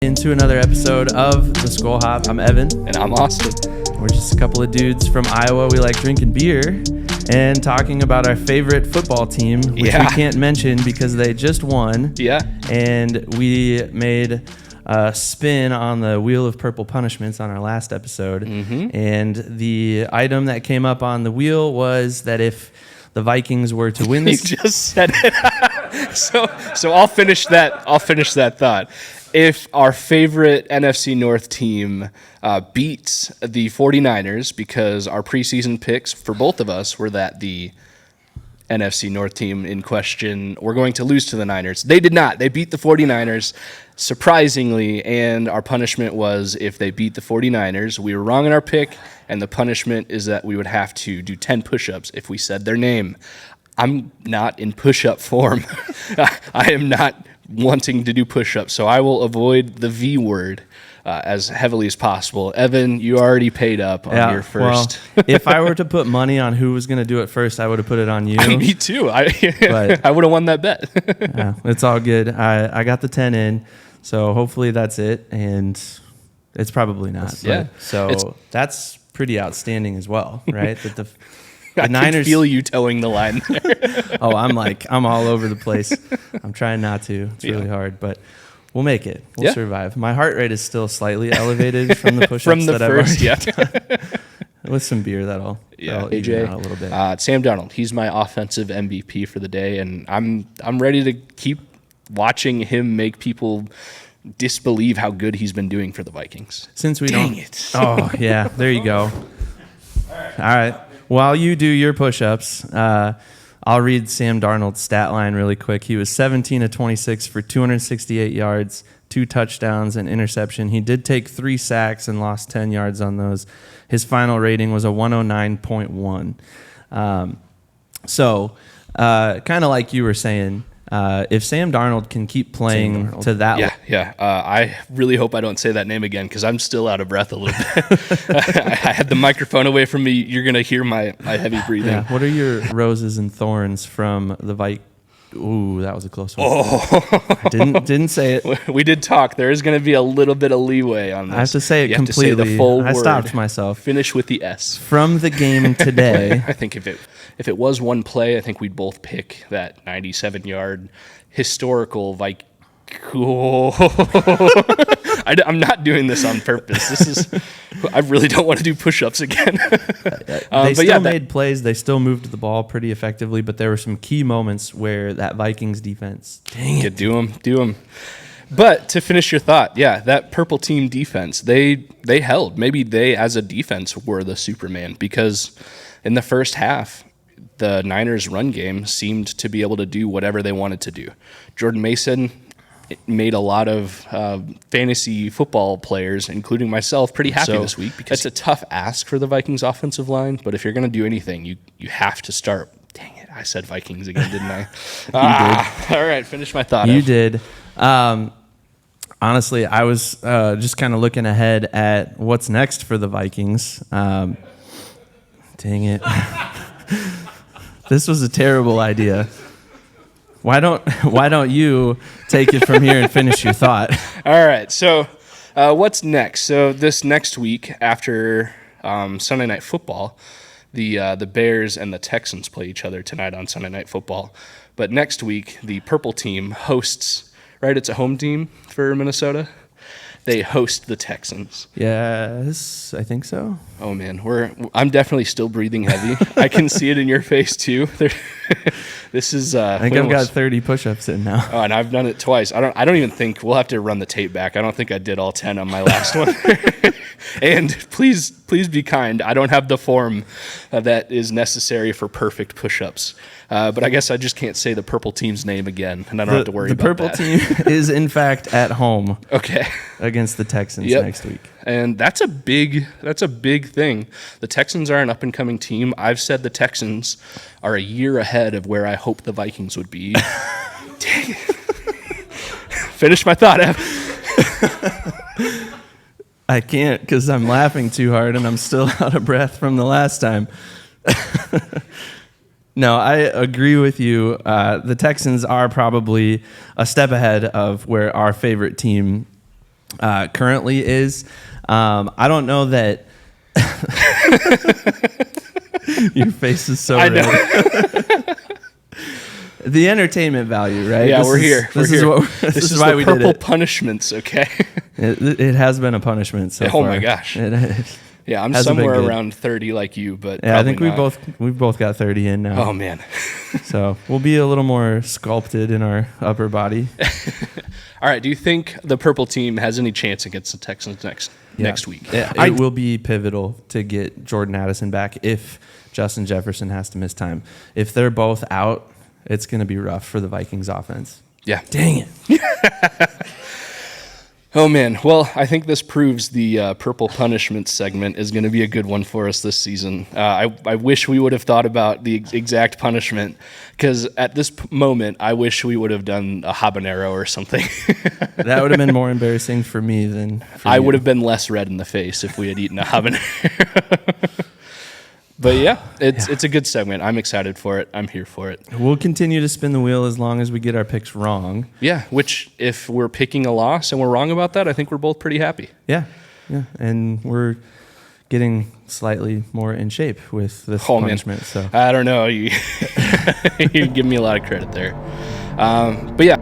Into another episode of the Skol Hop. I'm Evan. And I'm Austin. We're just a couple of dudes from Iowa. We like drinking beer and talking about our favorite football team, which we can't mention because they just won. Yeah. And we made a spin on the Wheel of Purple Punishments on our last episode. Mm-hmm. And the item that came up on the wheel was that if the Vikings were to win this... You just said it. So I'll finish that thought. If our favorite NFC North team beats the 49ers, because our preseason picks for both of us were that the NFC North team in question were going to lose to the Niners. They did not. They beat the 49ers, surprisingly, and our punishment was if they beat the 49ers. We were wrong in our pick, and the punishment is that we would have to do 10 push-ups if we said their name. I'm not in push-up form. I am not wanting to do push-ups, so I will avoid the V word as heavily as possible. Evan, you already paid up on your first. Well, if I were to put money on who was going to do it first, I would have put it on you. Me too. I would have won that bet. Yeah, it's all good. I got the 10 in, so hopefully that's it, and it's probably not. So that's pretty outstanding as well, right? That the Niners, can feel you towing the line there. I'm all over the place. I'm trying not to. It's really hard, but we'll make it. We'll survive. My heart rate is still slightly elevated from the push-ups from the that first, I've already done. With some beer, that'll even out a little bit. Sam Darnold, he's my offensive MVP for the day, and I'm ready to keep watching him make people disbelieve how good he's been doing for the Vikings. Since we Dang it. Oh, yeah, there you go. All right. While you do your push-ups, I'll read Sam Darnold's stat line really quick. He was 17 of 26 for 268 yards, 2 touchdowns, and interception. He did take 3 sacks and lost 10 yards on those. His final rating was a 109.1. So, kind of like you were saying, if Sam Darnold can keep playing to that level. I really hope I don't say that name again because I'm still out of breath a little bit. I had the microphone away from me. You're going to hear my heavy breathing. Yeah. What are your roses and thorns from the Vikings? Ooh, that was a close one. Oh. Didn't say it. We did talk. There is going to be a little bit of leeway on this. I have to say it you completely. Have to say the full word. Stopped myself. Finish with the S. From the game today. I think if it was one play, I think we'd both pick that 97-yard historical Viking. I'm not doing this on purpose. I really don't want to do push-ups again. They still made plays. They still moved the ball pretty effectively, but there were some key moments where that Vikings defense, do them. But to finish your thought, that purple team defense, they held. Maybe they, as a defense, were the Superman because in the first half, the Niners' run game seemed to be able to do whatever they wanted to do. Jordan Mason made a lot of fantasy football players, including myself, pretty happy this week because it's a tough ask for the Vikings offensive line. But if you're going to do anything, you have to start. Dang it, I said Vikings again, didn't I? You did. All right, finish my thought. You did. Honestly, I was just kind of looking ahead at what's next for the Vikings. Dang it. This was a terrible idea. Why don't you take it from here and finish your thought? All right. So, what's next? So this next week after Sunday Night Football, the Bears and the Texans play each other tonight on Sunday Night Football. But next week, the purple team hosts. Right, it's a home team for Minnesota. They host the Texans. Yes, I think so. Oh man, I'm definitely still breathing heavy. I can see it in your face too. This is. I think I've got 30 push-ups in now. Oh, and I've done it twice. I don't even think we'll have to run the tape back. I don't think I did all 10 on my last one. And please be kind. I don't have the form that is necessary for perfect push-ups. But I guess I just can't say the purple team's name again, and I don't have to worry about that. The purple team is, in fact, at home against the Texans next week. And that's a big thing. The Texans are an up-and-coming team. I've said the Texans are a year ahead of where I hope the Vikings would be. Dang it. Finish my thought, Ev. I can't because I'm laughing too hard and I'm still out of breath from the last time. No, I agree with you. The Texans are probably a step ahead of where our favorite team currently is. I don't know that. Your face is so red. The entertainment value, right? Yeah, we're here. This is why we did it. Purple punishments, okay? It has been a punishment so far. Oh my gosh. Yeah, I'm Hasn't been somewhere good. around 30 like you, but Yeah, I think not. we've both got 30 in now. Oh man. So we'll be a little more sculpted in our upper body. All right. Do you think the purple team has any chance against the Texans next week? It will be pivotal to get Jordan Addison back if Justin Jefferson has to miss time. If they're both out, it's going to be rough for the Vikings offense. Yeah. Dang it. Oh, man. Well, I think this proves the purple punishment segment is going to be a good one for us this season. I wish we would have thought about the exact punishment, because at this moment, I wish we would have done a habanero or something. That would have been more embarrassing for me than for I you. would have been less red in the face if we had eaten a habanero. But yeah, it's a good segment. I'm excited for it. I'm here for it. We'll continue to spin the wheel as long as we get our picks wrong. Yeah, which if we're picking a loss and we're wrong about that, I think we're both pretty happy. Yeah. And we're getting slightly more in shape with this punishment. Man. So I don't know. You give me a lot of credit there. But yeah.